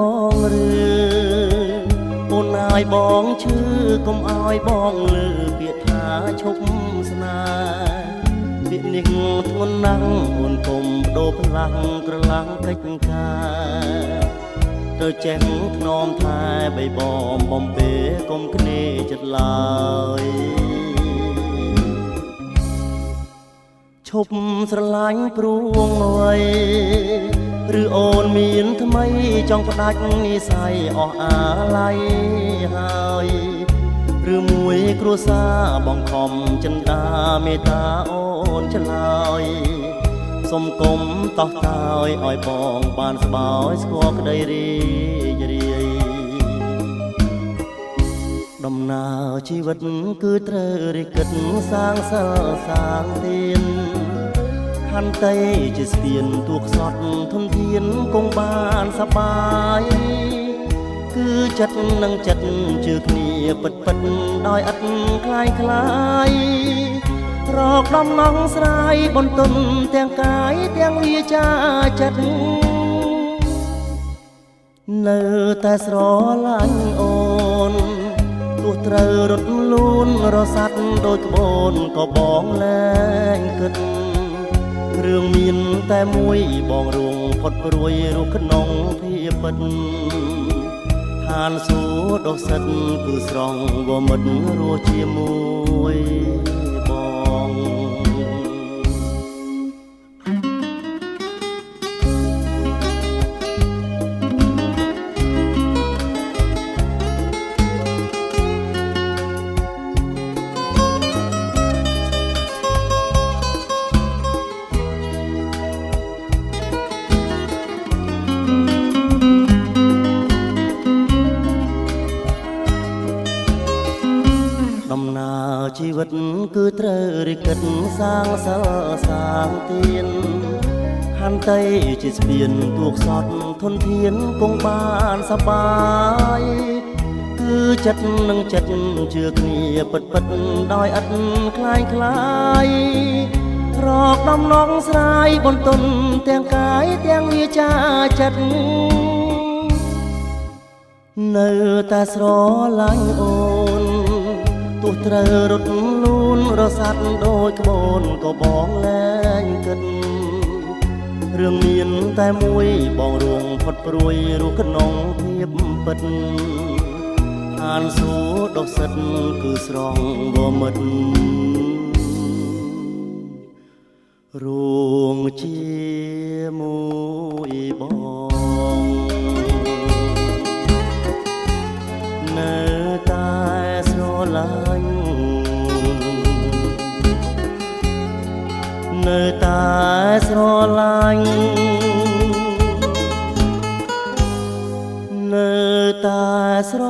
បងឬអូនអើយបងឈឺកុំអើយបងលឺពាក្យថាឈប់ស្នេហ៍ពាក្យនេះធ្ងន់ណាស់អូនកុំបដូរផ្លាំងក្រឡាំងកិច្ចការត្រូវចេះធ្នមថែបីបងបំពេកុំគ្នាចិត្តឡើយឈប់ស្រឡាញ់ព្រួងអ្វីឬអូនមានថ្មីចង់ផ្ដាច់និស័យអស់អាល័យហើយឬមួយគ្រួសារបងខំចិន្តាមេត្តាអូនឆ្លើយសុំគុំតោះតើយឲ្យបងបានស្បើយស្គាល់ក្តីរីករាយដំណើរជីវិតគឺត្រូវរិះគិតសាងសិលសាងទានខន្តីជាស្ពានទួខ្សត់ធនធានគង់បានសបាយគឺចិត្តនឹងចិត្តជឿគ្នាពិតពិតដោយឥតคล้ายคล้ายរកដំណងស្រាយបន្ទន់ទាំងកាយទាំងវាចាចិត្តនៅតែស្រឡាញ់អូនទោះត្រូវរត់លូនរសាត់ដោយក្បូនក៏បងលែងគិតរឿងមានតែមួយបងរួងផុតព្រួយរូបក្នុងភាពពិតឋានសួគ៌ដុសិតគឺស្រង់វមិត្តរស់ជាមួយបងដំណើរជីវិតគឺត្រូវរិះគិតសាងសិលសាងទានខន្តីជាស្ពានទួខ្សត់ធនធានគង់បានសបាយគឺចិត្តនឹងចិត្តជឿគ្នាពិតពិតដោយឥតคล้ายคล้ายរកដំណងស្រាយបន្ទន់ទាំងកាយទាំងវាចាចិត្តនៅតែស្រឡាញ់អូនទោះត្រូវរត់លូនរសាត់ដោយក្បូនក៏បងលែងគិតរឿងមានតែមួយបងរួងផុតព្រួយរស់ក្នុងភាពពិតឋានសួគ៌ដុសិតគឺស្រង់វមិត្តរួងជាមួយបងនៅតែស្រឡាញ់នៅតែស្រឡាញ់នៅតែស្រ